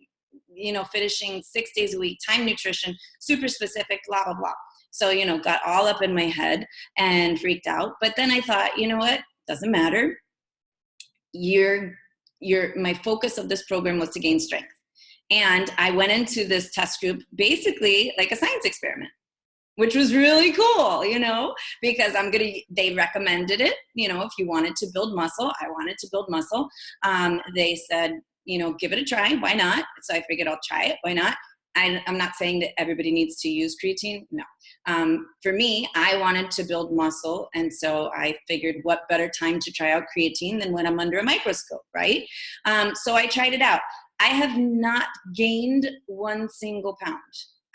finishing 6 days a week, time nutrition, super specific, blah, blah, blah. So, got all up in my head and freaked out. But then I thought, you know what? Doesn't matter. My focus of this program was to gain strength. And I went into this test group basically like a science experiment, which was really cool, because they recommended it, if you wanted to build muscle. I wanted to build muscle. They said, give it a try. Why not? So I figured I'll try it. Why not? I'm not saying that everybody needs to use creatine. No. For me, I wanted to build muscle. And so I figured what better time to try out creatine than when I'm under a microscope, right? So I tried it out. I have not gained 1 single pound.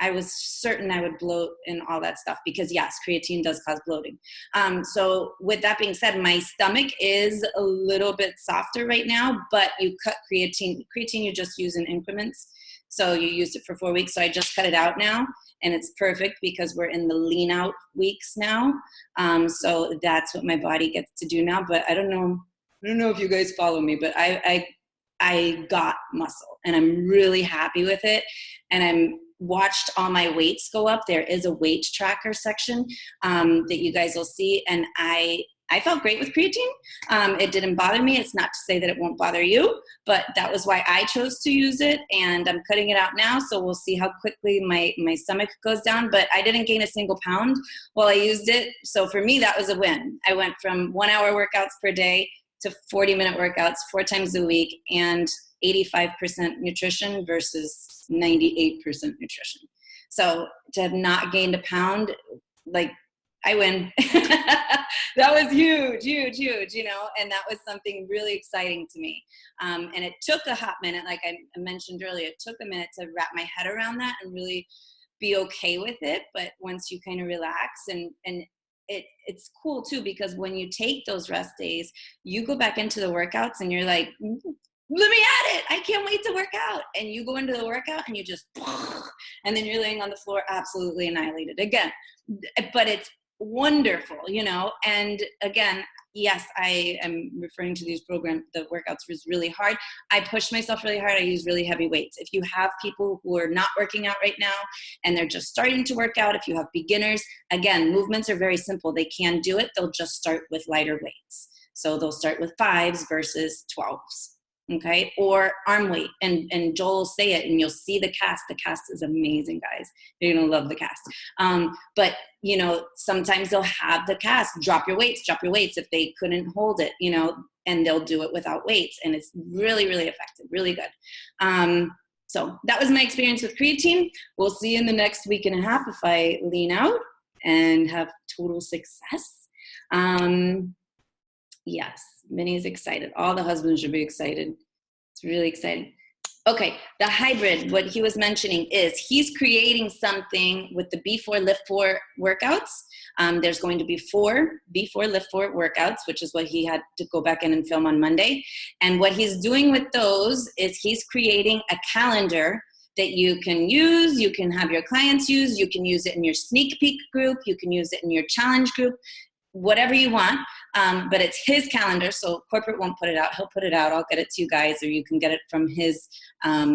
I was certain I would bloat and all that stuff because yes, creatine does cause bloating. So with that being said, my stomach is a little bit softer right now, but you cut creatine you just use in increments. So you used it for 4 weeks. So I just cut it out now and it's perfect because we're in the lean out weeks now. So that's what my body gets to do now, but I don't know if you guys follow me, but I got muscle and I'm really happy with it. And I'm watched all my weights go up. There is a weight tracker section that you guys will see. And I felt great with creatine. It didn't bother me. It's not to say that it won't bother you, but that was why I chose to use it. And I'm cutting it out now. So we'll see how quickly my stomach goes down, but I didn't gain a single pound while I used it. So for me, that was a win. I went from 1 hour workouts per day to 40-minute workouts 4 times a week and 85% nutrition versus 98% nutrition. So to have not gained a pound, like I win. That was huge, and that was something really exciting to me. And it took a hot minute, like I mentioned earlier, it took a minute to wrap my head around that and really be okay with it. But once you kind of relax and it's cool too, because when you take those rest days, you go back into the workouts and you're like, let me at it. I can't wait to work out. And you go into the workout and you just, and then you're laying on the floor absolutely annihilated again. But it's wonderful, and again, yes, I am referring to these programs, the workouts was really hard. I pushed myself really hard. I use really heavy weights. If you have people who are not working out right now and they're just starting to work out, if you have beginners, again, movements are very simple. They can do it. They'll just start with lighter weights. So they'll start with 5s versus 12s. Okay, or arm weight, and Joel will say it, and you'll see the cast. The cast is amazing, guys. You're gonna love the cast. But sometimes they'll have the cast. Drop your weights if they couldn't hold it. And they'll do it without weights, and it's really, really effective, really good. So that was my experience with creatine. We'll see in the next week and a half if I lean out and have total success. Yes, Minnie's excited. All the husbands should be excited. It's really exciting. Okay, the hybrid, what he was mentioning is he's creating something with the B4 LIIFT4 workouts. There's going to be 4 B4 LIIFT4 workouts, which is what he had to go back in and film on Monday. And what he's doing with those is he's creating a calendar that you can use, you can have your clients use, you can use it in your sneak peek group, you can use it in your challenge group, whatever you want, but it's his calendar, so corporate won't put it out. He'll put it out. I'll get it to you guys, or you can get it from his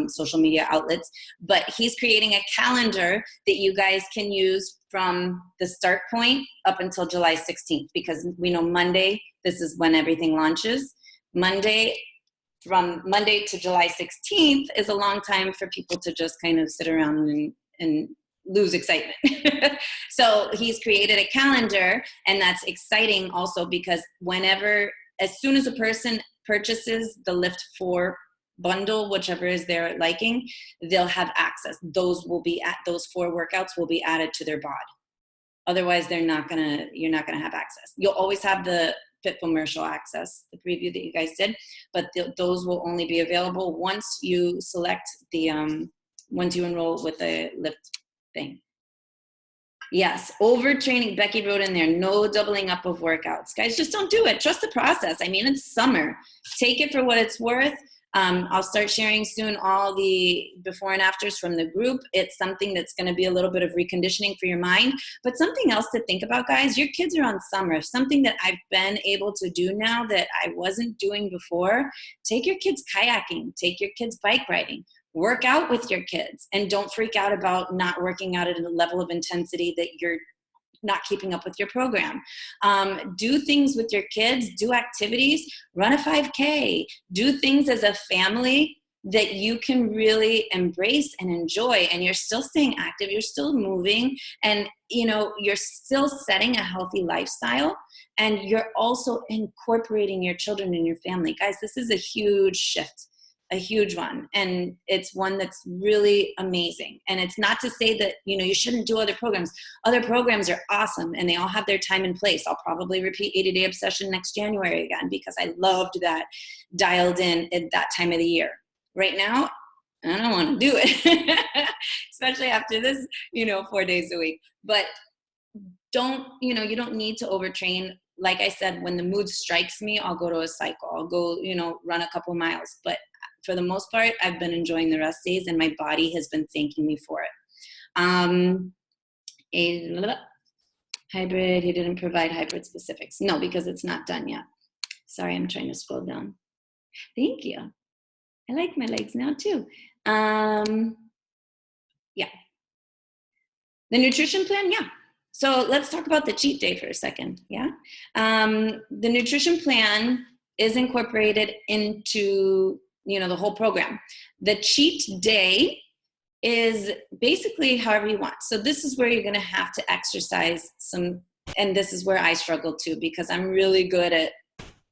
social media outlets. But he's creating a calendar that you guys can use from the start point up until July 16th, because we know Monday, this is when everything launches. From Monday to July 16th is a long time for people to just kind of sit around and lose excitement. So he's created a calendar, and that's exciting also because as soon as a person purchases the LIIFT4 bundle, whichever is their liking, they'll have access. Those 4 workouts will be added to their bod. Otherwise, you're not gonna have access. You'll always have the Fit4Mercial access, the preview that you guys did, but those will only be available once you select once you enroll with the LIIFT thing. Yes, overtraining. Becky wrote in there, no doubling up of workouts. Guys, just don't do it. Trust the process. I mean, it's summer. Take it for what it's worth. I'll start sharing soon all the before and afters from the group. It's something that's going to be a little bit of reconditioning for your mind, but something else to think about, guys. Your kids are on summer. Something that I've been able to do now that I wasn't doing before. Take your kids kayaking. Take your kids bike riding. Work out with your kids, and don't freak out about not working out at a level of intensity that you're not keeping up with your program. Do things with your kids, do activities, run a 5K, do things as a family that you can really embrace and enjoy, and you're still staying active, you're still moving, and you're still setting a healthy lifestyle, and you're also incorporating your children in your family. Guys, this is a huge shift. a huge one. And it's one that's really amazing. And it's not to say that, you know, you shouldn't do other programs. Other programs are awesome and they all have their time and place. I'll probably repeat 80-Day Obsession next January again, because I loved that dialed in at that time of the year. Right now, I don't want to do it, especially after this, you know, 4 days a week. But you don't need to overtrain. Like I said, when the mood strikes me, I'll go to a cycle. I'll go, you know, run a couple miles. But for the most part, I've been enjoying the rest days and my body has been thanking me for it. Hybrid, he didn't provide hybrid specifics. No, because it's not done yet. Sorry, I'm trying to scroll down. Thank you. I like my legs now too. Yeah. The nutrition plan, yeah. So let's talk about the cheat day for a second, yeah? The nutrition plan is incorporated into, you know, the whole program. The cheat day is basically however you want. So this is where you're gonna have to exercise some, and this is where I struggle too, because I'm really good at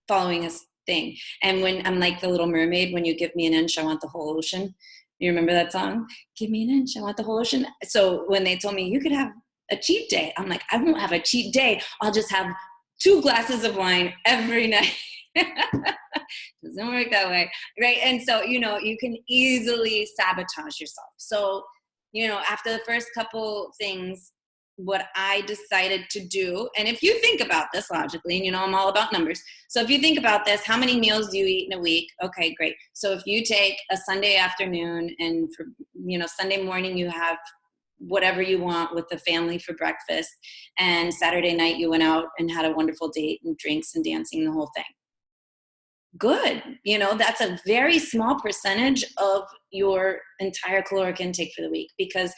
following a thing. And when I'm like the Little Mermaid, when you give me an inch, I want the whole ocean. You remember that song? Give me an inch, I want the whole ocean. So when they told me you could have a cheat day, I'm like, I won't have a cheat day. I'll just have 2 glasses of wine every night. Doesn't work that way, right? And so, you know, you can easily sabotage yourself. So, you know, after the first couple things, what I decided to do, and if you think about this logically, and you know I'm all about numbers, so if you think about this, how many meals do you eat in a week? Okay, great. So if you take a Sunday afternoon and for, you know, Sunday morning you have whatever you want with the family for breakfast, and Saturday night you went out and had a wonderful date and drinks and dancing, the whole thing. Good. You know, that's a very small percentage of your entire caloric intake for the week, because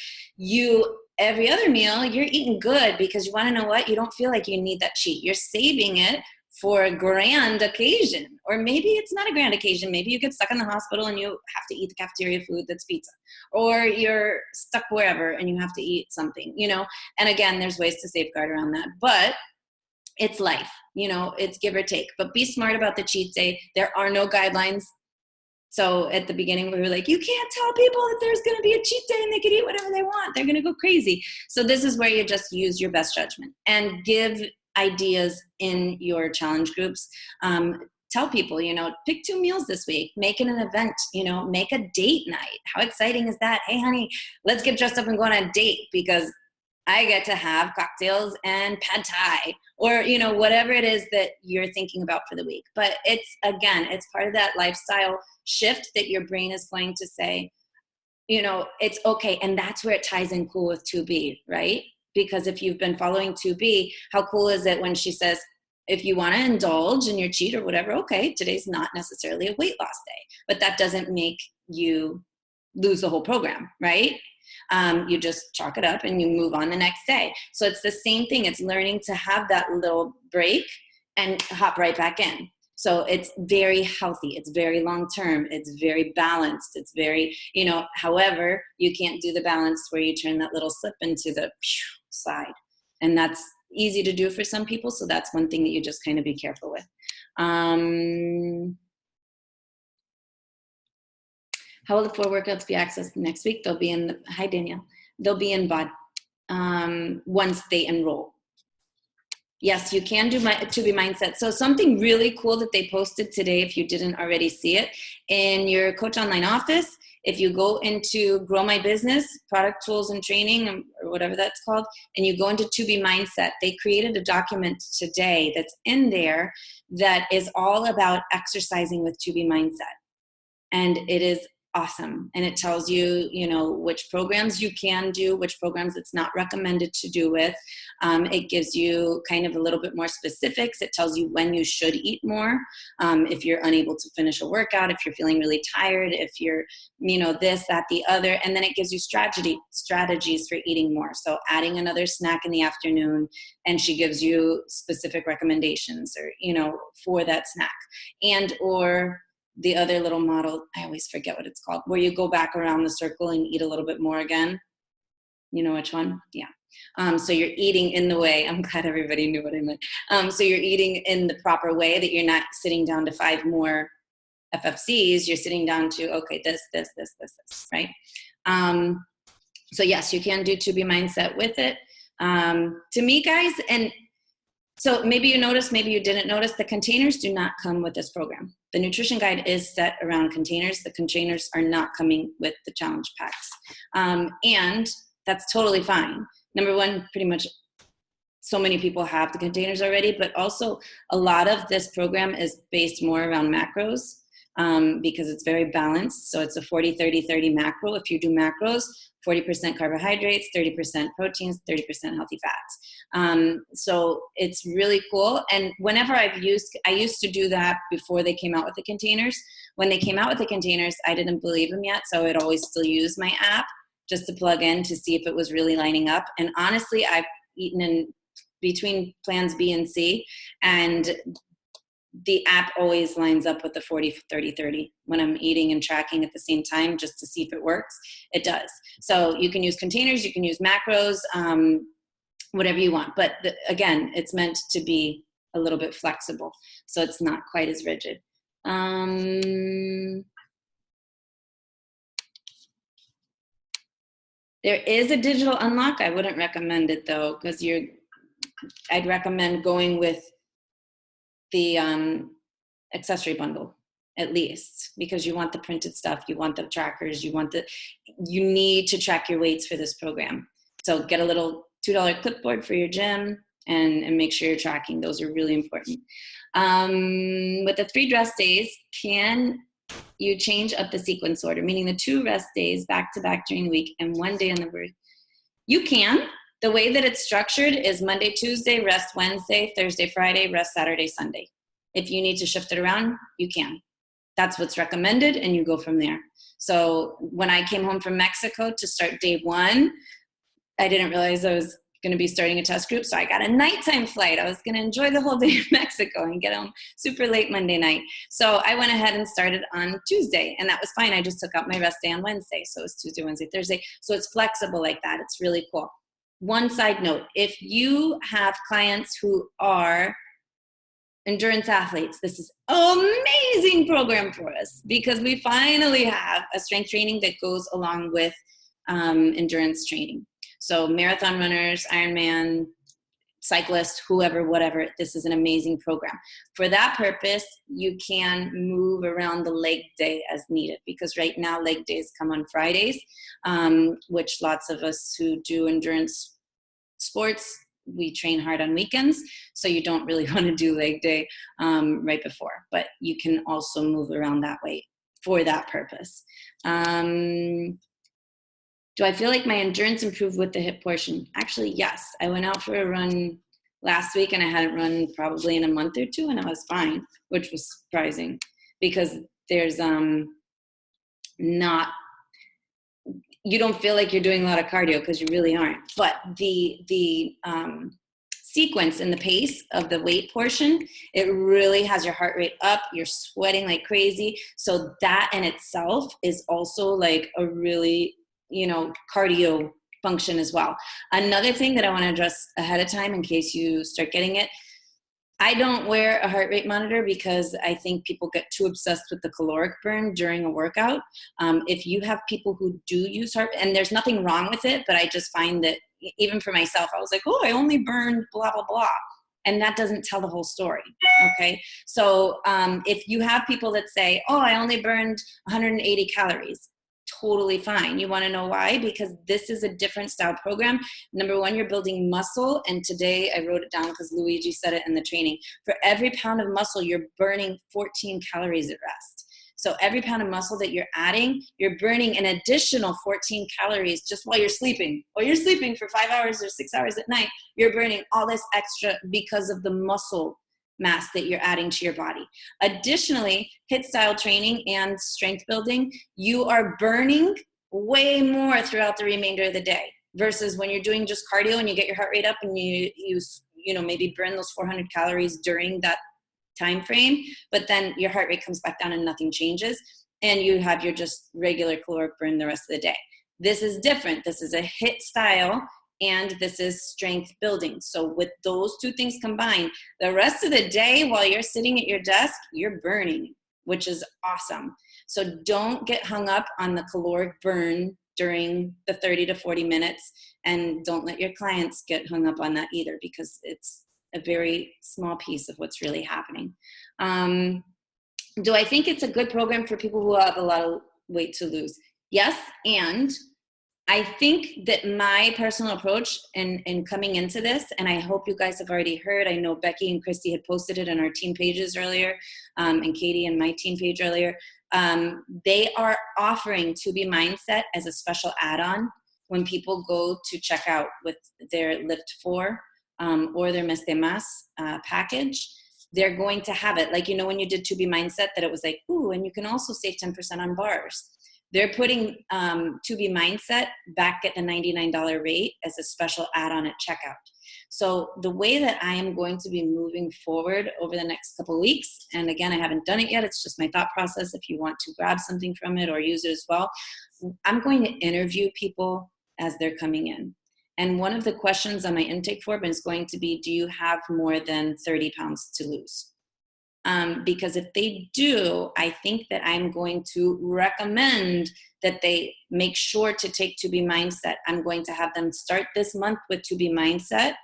every other meal, you're eating good because you want to know what? You don't feel like you need that cheat. You're saving it for a grand occasion. Or maybe it's not a grand occasion. Maybe you get stuck in the hospital and you have to eat the cafeteria food that's pizza. Or you're stuck wherever and you have to eat something, you know? And again, there's ways to safeguard around that. But it's life, you know, it's give or take. But be smart about the cheat day. There are no guidelines. So at the beginning, we were like, you can't tell people that there's going to be a cheat day and they can eat whatever they want. They're going to go crazy. So this is where you just use your best judgment and give ideas in your challenge groups. Tell people, you know, pick 2 meals this week, make it an event, you know, make a date night. How exciting is that? Hey, honey, let's get dressed up and go on a date because I get to have cocktails and pad thai, or, you know, whatever it is that you're thinking about for the week. But it's, again, it's part of that lifestyle shift that your brain is going to say, you know, it's okay. And that's where it ties in cool with 2B, right? Because if you've been following 2B, how cool is it when she says, if you want to indulge in your cheat or whatever, okay, today's not necessarily a weight loss day, but that doesn't make you lose the whole program, right? You just chalk it up and you move on the next day. So it's the same thing. It's learning to have that little break and hop right back in. So it's very healthy. It's very long-term. It's very balanced. It's very, you know, however, you can't do the balance where you turn that little slip into the side. And that's easy to do for some people. So that's one thing that you just kind of be careful with. How will the 4 workouts be accessed next week? They'll be in, hi Danielle, they'll be in BOD once they enroll. Yes, you can do 2B Mindset. So something really cool that they posted today, if you didn't already see it, in your Coach Online office, if you go into Grow My Business, Product Tools and Training, or whatever that's called, and you go into 2B Mindset, they created a document today that's in there that is all about exercising with 2B Mindset. And it is awesome. And it tells you, you know, which programs you can do, which programs it's not recommended to do with. It gives you kind of a little bit more specifics. It tells you when you should eat more. If you're unable to finish a workout, if you're feeling really tired, if you're, you know, this, that, the other. And then it gives you strategies for eating more. So adding another snack in the afternoon, and she gives you specific recommendations or, you know, for that snack. And, or the other little model, I always forget what it's called, where you go back around the circle and eat a little bit more again. You know which one? Yeah. So you're eating in the way, I'm glad everybody knew what I meant. So you're eating in the proper way, that you're not sitting down to 5 more FFCs, you're sitting down to, okay, this, right? So yes, you can do To Be Mindset with it. To me, guys, and so maybe you noticed, maybe you didn't notice, the containers do not come with this program. The nutrition guide is set around containers. The containers are not coming with the challenge packs. And that's totally fine. Number one, pretty much so many people have the containers already, but also a lot of this program is based more around macros because it's very balanced. So it's a 40-30-30 macro. If you do macros, 40% carbohydrates, 30% proteins, 30% healthy fats. So it's really cool. And whenever I used to do that before they came out with the containers. When they came out with the containers, I didn't believe them yet. So I'd always still use my app just to plug in to see if it was really lining up. And honestly, I've eaten in between plans B and C, and the app always lines up with the 40-30-30 when I'm eating and tracking at the same time just to see if it works. It does. So you can use containers, you can use macros, whatever you want. But again, it's meant to be a little bit flexible, so it's not quite as rigid. There is a digital unlock. I wouldn't recommend it though, because I'd recommend going with the accessory bundle at least, because you want the printed stuff, you want the trackers, you need to track your weights for this program. So get a little $2 clipboard for your gym and make sure you're tracking. Those are really important. With the 3 rest days, can you change up the sequence order, meaning the 2 rest days back to back during the week and 1 day on the break? You can. The way that it's structured is Monday, Tuesday, rest Wednesday, Thursday, Friday, rest Saturday, Sunday. If you need to shift it around, you can. That's what's recommended, and you go from there. So when I came home from Mexico to start day 1, I didn't realize I was going to be starting a test group, so I got a nighttime flight. I was going to enjoy the whole day in Mexico and get home super late Monday night. So I went ahead and started on Tuesday, and that was fine. I just took out my rest day on Wednesday, so it was Tuesday, Wednesday, Thursday. So it's flexible like that. It's really cool. One side note, if you have clients who are endurance athletes, this is an amazing program for us because we finally have a strength training that goes along with endurance training. So marathon runners, Ironman, cyclists, whoever, whatever, this is an amazing program. For that purpose, you can move around the leg day as needed, because right now leg days come on Fridays, which lots of us who do endurance sports, we train hard on weekends, so you don't really want to do leg day right before, but you can also move around that way for that purpose. Do I feel like my endurance improved with the hip portion? Actually, yes. I went out for a run last week, and I hadn't run probably in a month or 2, and I was fine, which was surprising because there's you don't feel like you're doing a lot of cardio because you really aren't. But the sequence and the pace of the weight portion, it really has your heart rate up. You're sweating like crazy. So that in itself is also like a really, cardio function as well. Another thing that I want to address ahead of time in case you start getting it, I don't wear a heart rate monitor because I think people get too obsessed with the caloric burn during a workout. If you have people who do use heart, and there's nothing wrong with it, but I just find that even for myself, I was like, oh, I only burned blah, blah, blah. And that doesn't tell the whole story, okay? So if you have people that say, oh, I only burned 180 calories, totally fine. You want to know why? Because this is a different style program. Number one, you're building muscle. And today I wrote it down because Luigi said it in the training. For every pound of muscle, you're burning 14 calories at rest. So every pound of muscle that you're adding, you're burning an additional 14 calories just while you're sleeping. While you're sleeping for 5 hours or 6 hours at night, you're burning all this extra because of the muscle mass that you're adding to your body. Additionally, HIIT style training and strength building, you are burning way more throughout the remainder of the day versus when you're doing just cardio and you get your heart rate up and you maybe burn those 400 calories during that time frame, but then your heart rate comes back down and nothing changes and you have your just regular caloric burn the rest of the day. This is different. This is a HIIT style and this is strength building. So with those two things combined, the rest of the day while you're sitting at your desk, you're burning which is awesome. So don't get hung up on the caloric burn during the 30 to 40 minutes, and don't let your clients get hung up on that either, because it's a very small piece of what's really happening. Do I think it's a good program for people who have a lot of weight to lose? Yes, and I think that my personal approach in coming into this, and I hope you guys have already heard, I know Becky and Christy had posted it on our team pages earlier, and Katie and my team page earlier, they are offering To Be Mindset as a special add-on when people go to check out with their LIIFT4 or their Mes de Más package. They're going to have it. Like, you know, when you did To Be Mindset, that it was like, ooh, and you can also save 10% on bars. They're putting To Be Mindset back at the $99 rate as a special add-on at checkout. So the way that I am going to be moving forward over the next couple of weeks, and again, I haven't done it yet, it's just my thought process if you want to grab something from it or use it as well, I'm going to interview people as they're coming in. And one of the questions on my intake form is going to be, do you have more than 30 pounds to lose? Because if they do, I think that I'm going to recommend that they make sure to take To Be Mindset. I'm going to have them start this month with To Be Mindset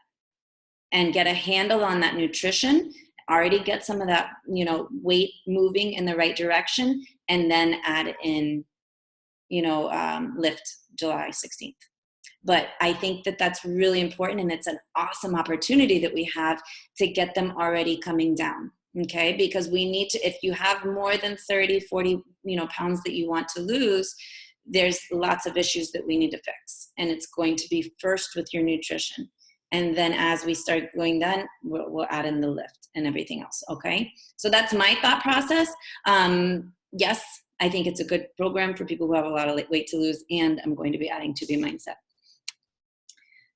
and get a handle on that nutrition, already get some of that, you know, weight moving in the right direction, and then add in, you know, LIIFT July 16th. But I think that that's really important, and it's an awesome opportunity that we have to get them already coming down. Okay, because we need to, if you have more than 30, 40, you know, pounds that you want to lose, there's lots of issues that we need to fix. And it's going to be first with your nutrition. And then as we start going down, we'll add in the LIIFT and everything else. Okay, so that's my thought process. Yes, I think it's a good program for people who have a lot of weight to lose, and I'm going to be adding To Be Mindset.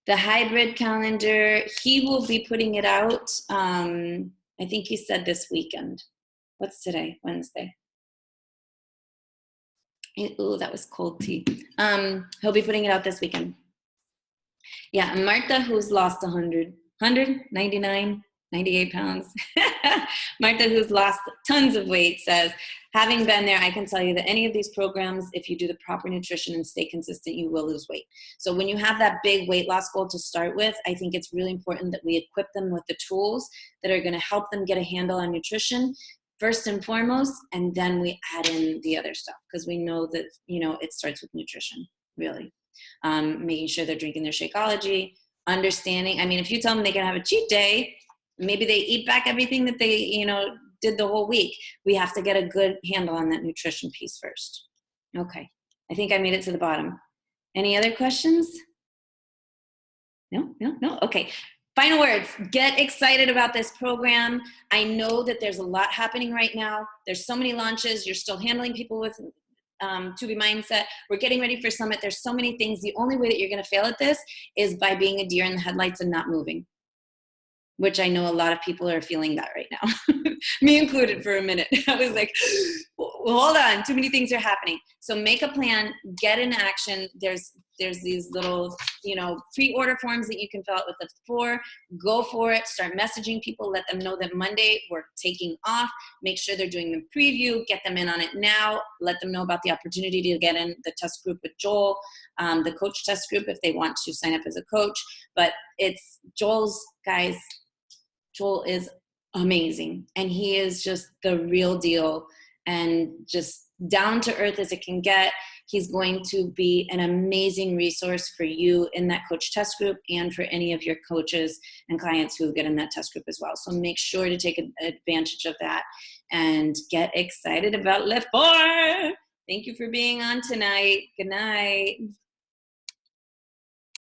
The hybrid calendar, he will be putting it out. I think he said this weekend. What's today? Wednesday. Ooh, that was cold tea. He'll be putting it out this weekend. Yeah, Martha, who's lost 199, 98 pounds. Martha, who's lost tons of weight, says, having been there, I can tell you that any of these programs, if you do the proper nutrition and stay consistent, you will lose weight. So when you have that big weight loss goal to start with, I think it's really important that we equip them with the tools that are going to help them get a handle on nutrition first and foremost, and then we add in the other stuff, because we know that, you know, it starts with nutrition, really. Making sure they're drinking their Shakeology, understanding, I mean, if you tell them they can have a cheat day, maybe they eat back everything that they, you know, did the whole week. We have to get a good handle on that nutrition piece first. Okay, I think I made it to the bottom. Any other questions? No. Okay. Final words. Get excited about this program. I know that there's a lot happening right now. There's so many launches. You're still handling people with To Be Mindset. We're getting ready for Summit. There's so many things. The only way that you're going to fail at this is by being a deer in the headlights and not moving, which I know a lot of people are feeling that right now. Me included for a minute. I was like, well, hold on, too many things are happening. So make a plan, get in action. There's these little, you know, pre-order forms that you can fill out with LIIFT4. Go for it. Start messaging people. Let them know that Monday we're taking off. Make sure they're doing the preview. Get them in on it now. Let them know about the opportunity to get in the test group with Joel, the coach test group if they want to sign up as a coach. But it's Joel's, guys, Joel is amazing, and he is just the real deal and just down to earth as it can get. He's going to be an amazing resource for you in that coach test group and for any of your coaches and clients who get in that test group as well. So make sure to take advantage of that and get excited about LIIFT4. Thank you for being on tonight. Good night.